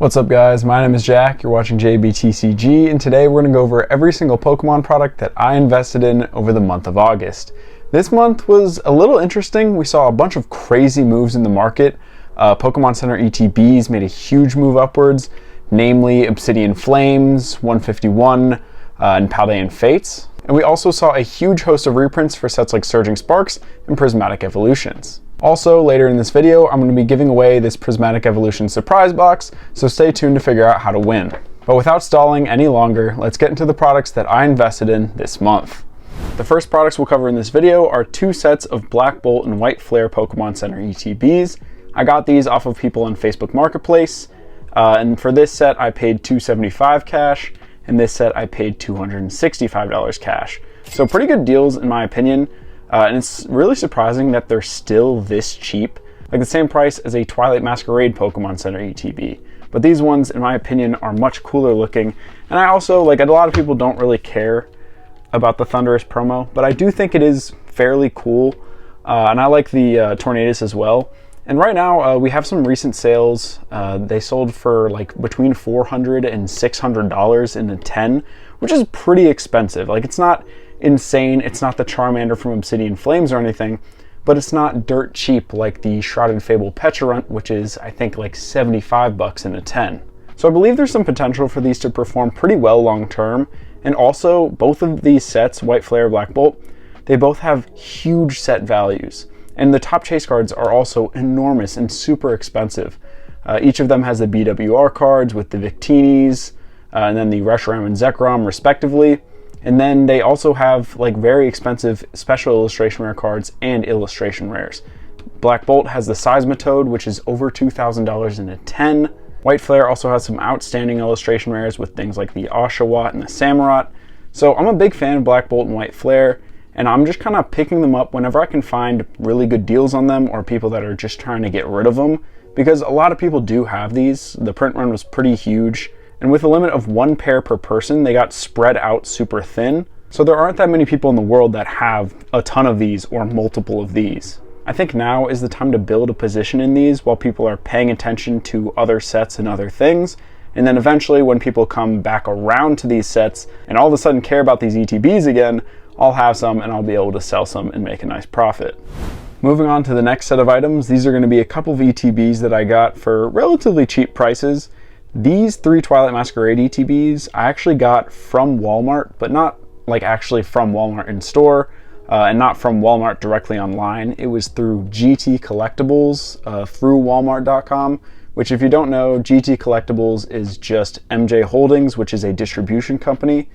What's up guys, my name is Jack, you're watching JBTCG, and today we're going to go over every single Pokemon product that I invested in over the month of August. This month was a little interesting. We saw a bunch of crazy moves in the market. Pokemon Center ETBs made a huge move upwards, namely Obsidian Flames, 151, and Paldean Fates. And we also saw a huge host of reprints for sets like Surging Sparks and Prismatic Evolutions. Also, later in this video, I'm going to be giving away this Prismatic Evolutions Surprise Box, so stay tuned to figure out how to win. But without stalling any longer, let's get into the products that I invested in this month. The first products we'll cover in this video are two sets of Blackbolt and White Flare Pokemon Center ETBs. I got these off of people on Facebook Marketplace, and for this set I paid $275 cash, and this set I paid $265 cash. So pretty good deals in my opinion. And it's really surprising that they're still this cheap, like the same price as a Twilight Masquerade Pokemon Center ETB. But these ones, in my opinion, are much cooler looking. And I also, like, a lot of people don't really care about the Thundurus promo, but I do think it is fairly cool. And I like the Tornadus as well. And right now, we have some recent sales. They sold for like between $400 and $600 in a 10, which is pretty expensive. Like, it's not insane, it's not the Charmander from Obsidian Flames or anything, but it's not dirt cheap like the Shrouded Fable Pecharunt, which is I think like $75 in a 10. So I believe there's some potential for these to perform pretty well long term. And also both of these sets, White Flare, Blackbolt, they both have huge set values. And the top chase cards are also enormous and super expensive. Each of them has the BWR cards with the Victinis, and then the Reshiram and Zekrom respectively. And then they also have like very expensive special illustration rare cards and illustration rares. Blackbolt has the Seismitoad, which is over $2,000 in a 10. White Flare also has some outstanding illustration rares with things like the Oshawott and the Samurott. So I'm a big fan of Blackbolt and White Flare, and I'm just kind of picking them up whenever I can find really good deals on them or people that are just trying to get rid of them, because a lot of people do have these. The print run was pretty huge. And with a limit of one pair per person, they got spread out super thin. So there aren't that many people in the world that have a ton of these or multiple of these. I think now is the time to build a position in these while people are paying attention to other sets and other things. And then eventually when people come back around to these sets and all of a sudden care about these ETBs again, I'll have some and I'll be able to sell some and make a nice profit. Moving on to the next set of items, these are going to be a couple of ETBs that I got for relatively cheap prices. These three Twilight Masquerade ETBs I actually got from Walmart, but not like actually from Walmart in store, and not from Walmart directly online. It was through GT Collectibles through Walmart.com, which if you don't know, GT Collectibles is just MJ Holdings, which is a distribution company.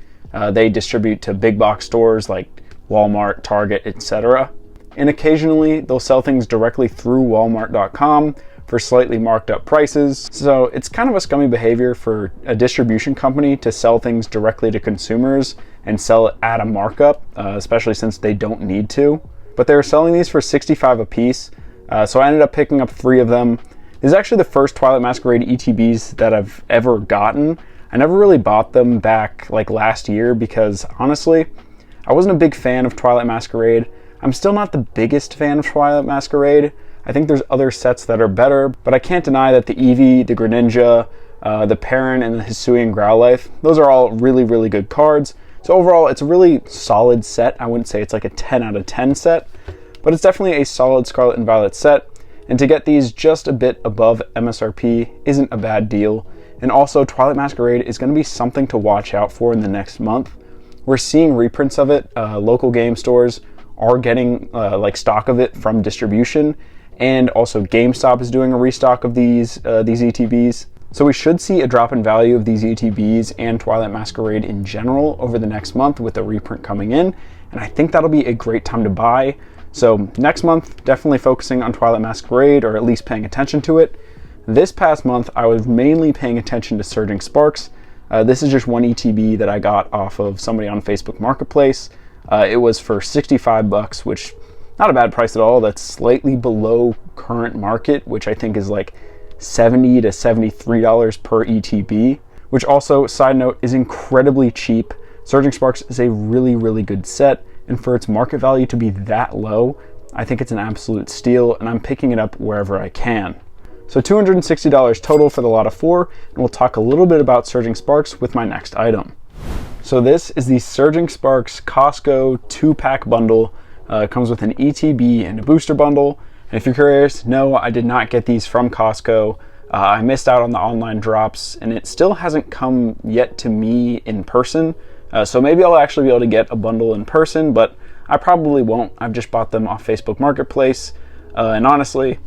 They distribute to big box stores like Walmart, Target, etc. And occasionally they'll sell things directly through Walmart.com for slightly marked up prices. So it's kind of a scummy behavior for a distribution company to sell things directly to consumers and sell it at a markup, especially since they don't need to. But they were selling these for $65 a piece, so I ended up picking up 3 of them. This is actually the first Twilight Masquerade ETBs that I've ever gotten. I never really bought them back like last year because honestly, I wasn't a big fan of Twilight Masquerade. I'm still not the biggest fan of Twilight Masquerade. I think there's other sets that are better, but I can't deny that the Eevee, the Greninja, the Perrin, and the Hisuian Growlithe, those are all really, really good cards. So overall, it's a really solid set. I wouldn't say it's like a 10 out of 10 set, but it's definitely a solid Scarlet and Violet set. And to get these just a bit above MSRP isn't a bad deal. And also, Twilight Masquerade is going to be something to watch out for in the next month. We're seeing reprints of it. Local game stores are getting like stock of it from distribution. And also GameStop is doing a restock of these ETBs. So we should see a drop in value of these ETBs and Twilight Masquerade in general over the next month with the reprint coming in. And I think that'll be a great time to buy. So next month, definitely focusing on Twilight Masquerade, or at least paying attention to it. This past month, I was mainly paying attention to Surging Sparks. This is just one ETB that I got off of somebody on Facebook Marketplace. It was for $65, which not a bad price at all. That's slightly below current market, which I think is like $70 to $73 per ETB, which also, side note, is incredibly cheap. Surging Sparks is a really, really good set, and for its market value to be that low, I think it's an absolute steal, and I'm picking it up wherever I can. So $260 total for the lot of 4, and we'll talk a little bit about Surging Sparks with my next item. So this is the Surging Sparks Costco 2-pack bundle. It comes with an ETB and a booster bundle. And if you're curious, no, I did not get these from Costco. I missed out on the online drops, and it still hasn't come yet to me in person. So maybe I'll actually be able to get a bundle in person, but I probably won't. I've just bought them off Facebook Marketplace. And honestly,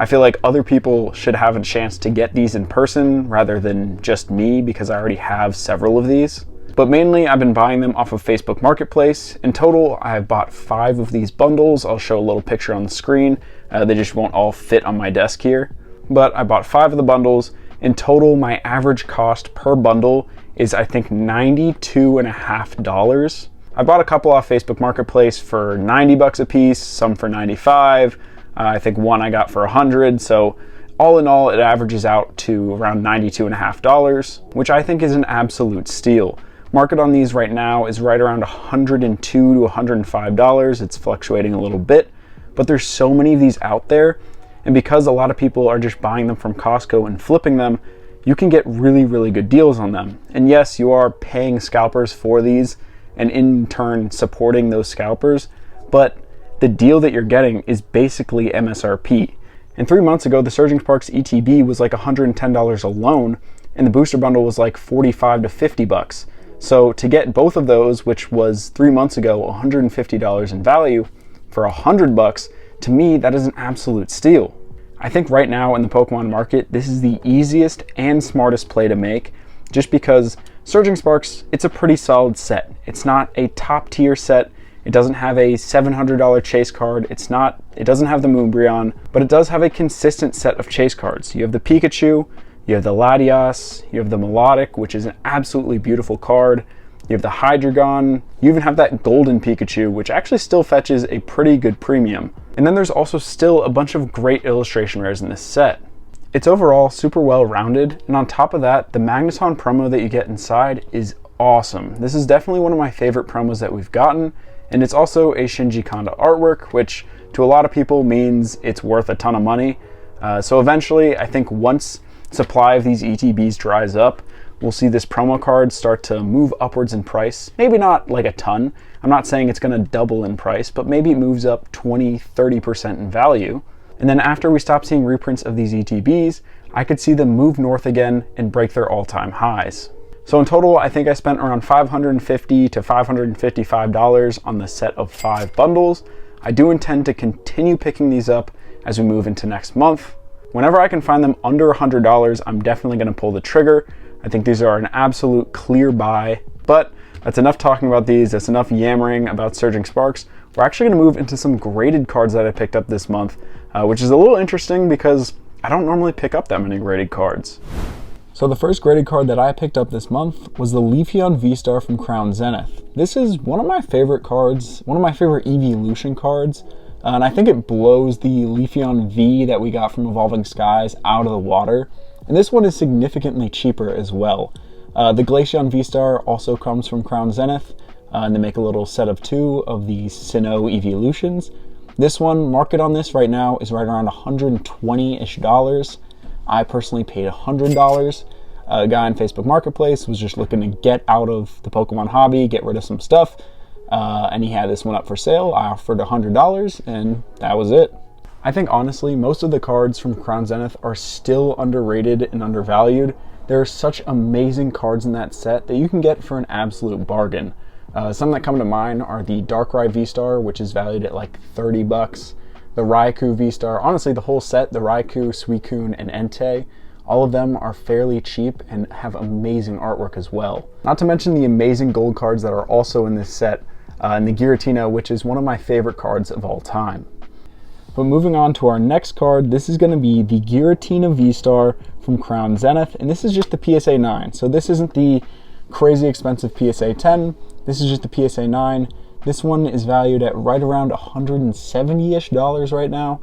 I feel like other people should have a chance to get these in person rather than just me, because I already have several of these. But mainly I've been buying them off of Facebook Marketplace. In total, I've bought 5 of these bundles. I'll show a little picture on the screen. They just won't all fit on my desk here. But I bought 5 of the bundles. In total, my average cost per bundle is I think $92.50. I bought a couple off Facebook Marketplace for 90 bucks a piece, some for 95. I think one I got for 100. So all in all, it averages out to around $92.50, which I think is an absolute steal. Market on these right now is right around $102 to $105. It's fluctuating a little bit, but there's so many of these out there. And because a lot of people are just buying them from Costco and flipping them, you can get really, really good deals on them. And yes, you are paying scalpers for these and in turn supporting those scalpers, but the deal that you're getting is basically MSRP. And 3 months ago, the Surging Sparks ETB was like $110 alone, and the booster bundle was like 45 to 50 bucks. So to get both of those, which was 3 months ago $150 in value, for 100 bucks, to me that is an absolute steal. I think right now in the Pokemon market, this is the easiest and smartest play to make, just because Surging Sparks, it's a pretty solid set. It's not a top tier set. It doesn't have a $700 chase card. It doesn't have the Moonbryon, but it does have a consistent set of chase cards. You have the Pikachu, you have the Latias, you have the Melodic, which is an absolutely beautiful card. You have the Hydreigon. You even have that Golden Pikachu, which actually still fetches a pretty good premium. And then there's also still a bunch of great illustration rares in this set. It's overall super well rounded, and on top of that, the Magneton promo that you get inside is awesome. This is definitely one of my favorite promos that we've gotten, and it's also a Shinji Kanda artwork, which to a lot of people means it's worth a ton of money. So eventually, I think once supply of these ETBs dries up, we'll see this promo card start to move upwards in price. Maybe not like a ton. I'm not saying it's going to double in price, but maybe it moves up 20-30% in value. And then after we stop seeing reprints of these ETBs, I could see them move north again and break their all-time highs. So in total, I think I spent around $550 to $555 on the set of 5 bundles. I do intend to continue picking these up as we move into next month. Whenever I can find them under $100, I'm definitely going to pull the trigger. I think these are an absolute clear buy, but that's enough talking about these. That's enough yammering about Surging Sparks. We're actually going to move into some graded cards that I picked up this month, which is a little interesting because I don't normally pick up that many graded cards. So the first graded card that I picked up this month was the Leafeon V-Star from Crown Zenith. This is one of my favorite cards, one of my favorite evolution cards, and I think it blows the Leafeon V that we got from Evolving Skies out of the water. And this one is significantly cheaper as well. The Glaceon V-Star also comes from Crown Zenith, and they make a little set of 2 of the Sinnoh evolutions. This one, market on this right now is right around $120-ish. I personally paid $100. A guy on Facebook Marketplace was just looking to get out of the Pokemon hobby, get rid of some stuff, and he had this one up for sale. I offered $100, and that was it. I think honestly, most of the cards from Crown Zenith are still underrated and undervalued. There are such amazing cards in that set that you can get for an absolute bargain. Some that come to mind are the Darkrai V-Star, which is valued at like 30 bucks. The Raikou V-Star, honestly the whole set, the Raikou, Suicune, and Entei, all of them are fairly cheap and have amazing artwork as well. Not to mention the amazing gold cards that are also in this set, and the Giratina, which is one of my favorite cards of all time. But moving on to our next card, this is going to be the Giratina V-Star from Crown Zenith, and this is just the PSA 9. So this isn't the crazy expensive PSA 10, this is just the PSA 9. This one is valued at right around $170-ish right now.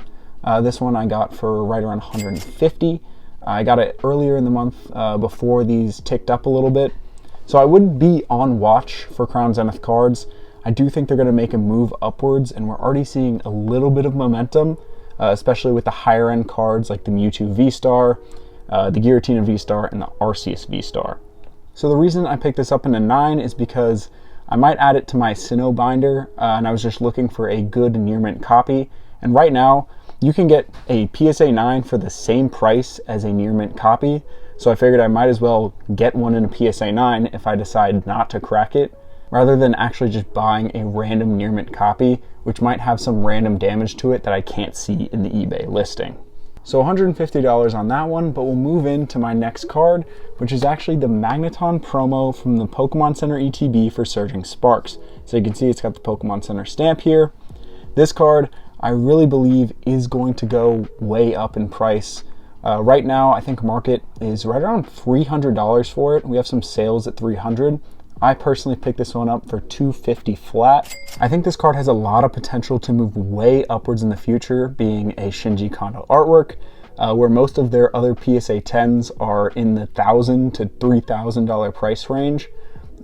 This one I got for right around $150. I got it earlier in the month before these ticked up a little bit. So I would be on watch for Crown Zenith cards. I do think they're going to make a move upwards, and we're already seeing a little bit of momentum. especially with the higher end cards like the Mewtwo V-Star, the Giratina V-Star, and the Arceus V-Star. So the reason I picked this up in a 9 is because I might add it to my Sinnoh binder, and I was just looking for a good near mint copy. And right now, you can get a PSA 9 for the same price as a near mint copy, so I figured I might as well get one in a PSA 9 if I decide not to crack it, rather than actually just buying a random near mint copy, which might have some random damage to it that I can't see in the eBay listing. So $150 on that one, but we'll move into my next card, which is actually the Magneton promo from the Pokemon Center ETB for Surging Sparks. So you can see it's got the Pokemon Center stamp here. This card, I really believe, is going to go way up in price. Right now, I think market is right around $300 for it. We have some sales at $300. I personally picked this one up for $250 flat. I think this card has a lot of potential to move way upwards in the future, being a Shinji Kondo artwork, where most of their other PSA 10s are in the $1,000 to $3,000 price range.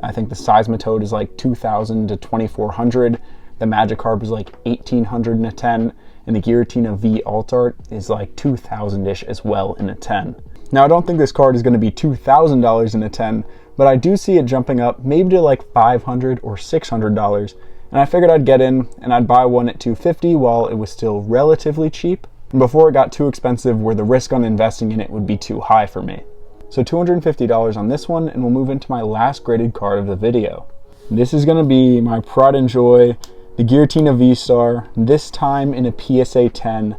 I think the Seismitoad is like $2,000 to $2,400. The Magikarp is like $1,800 in a 10, and the Giratina V Alt Art is like $2,000-ish as well in a 10. Now, I don't think this card is going to be $2,000 in a 10, but I do see it jumping up maybe to like $500 or $600, and I figured I'd get in and I'd buy one at $250 while it was still relatively cheap, and before it got too expensive where the risk on investing in it would be too high for me. So $250 on this one, and we'll move into my last graded card of the video. This is going to be my pride and joy, the Giratina V-Star, this time in a PSA 10.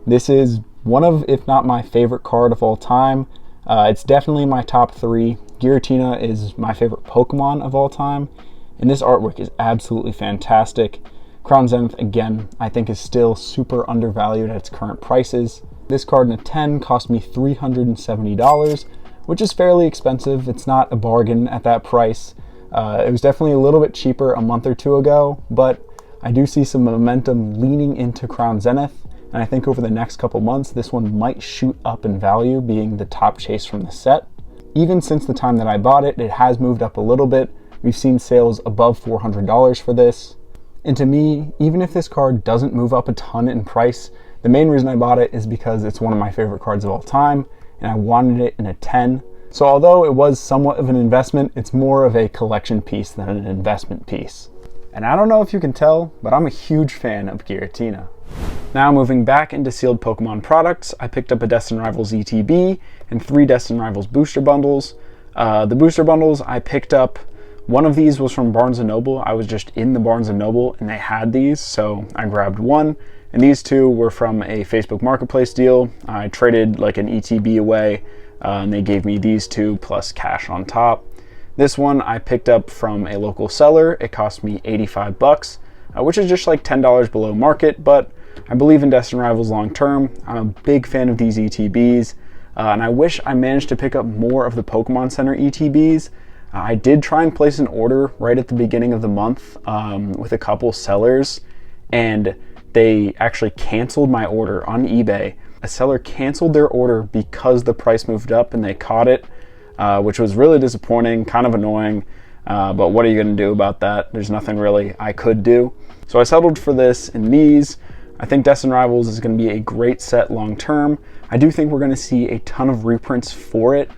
This is one of, if not my favorite card of all time. It's definitely my top 3. Giratina is my favorite Pokemon of all time, and this artwork is absolutely fantastic. Crown Zenith, again, I think is still super undervalued at its current prices. This card in a 10 cost me $370, which is fairly expensive. It's not a bargain at that price. It was definitely a little bit cheaper a month or two ago, but I do see some momentum leaning into Crown Zenith, and I think over the next couple months, this one might shoot up in value, being the top chase from the set. Even since the time that I bought it, it has moved up a little bit. We've seen sales above $400 for this. And to me, even if this card doesn't move up a ton in price, the main reason I bought it is because it's one of my favorite cards of all time, and I wanted it in a 10. So although it was somewhat of an investment, it's more of a collection piece than an investment piece. And I don't know if you can tell, but I'm a huge fan of Giratina. Now moving back into sealed Pokemon products, I picked up a Destin Rivals ETB and 3 Destin Rivals booster bundles. The booster bundles I picked up, one of these was from Barnes & Noble. I was just in the Barnes & Noble and they had these, so I grabbed one. And these 2 were from a Facebook Marketplace deal. I traded like an ETB away, and they gave me these 2 plus cash on top. This one I picked up from a local seller. It cost me $85, which is just like $10 below market, but I believe in Destin Rivals long term. I'm a big fan of these ETBs, and I wish I managed to pick up more of the Pokemon Center ETBs. I did try and place an order right at the beginning of the month with a couple sellers, and they actually canceled my order on eBay. A seller canceled their order because the price moved up and they caught it, which was really disappointing, kind of annoying, but what are you going to do about that? There's nothing really I could do. So I settled for this and these. I think Destin Rivals is going to be a great set long term. I do think we're going to see a ton of reprints for it,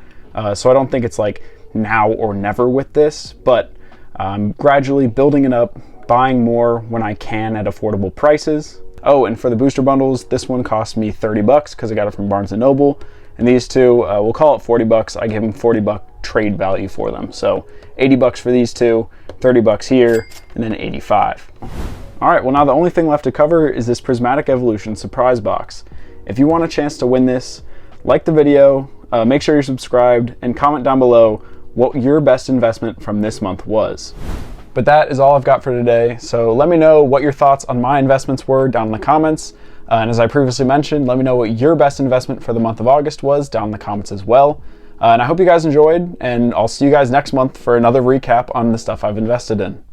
so I don't think it's like now or never with this, but I'm gradually building it up, buying more when I can at affordable prices. Oh, and for the booster bundles, this one cost me $30 because I got it from Barnes & Noble. And these 2, we'll call it $40. I give them $40 trade value for them. So $80 for these 2, $30 here, and then $85. All right, well now the only thing left to cover is this Prismatic Evolutions Surprise Box. If you want a chance to win this, like the video, make sure you're subscribed, and comment down below what your best investment from this month was. But that is all I've got for today, so let me know what your thoughts on my investments were down in the comments. And as I previously mentioned, let me know what your best investment for the month of August was down in the comments as well. And I hope you guys enjoyed, and I'll see you guys next month for another recap on the stuff I've invested in.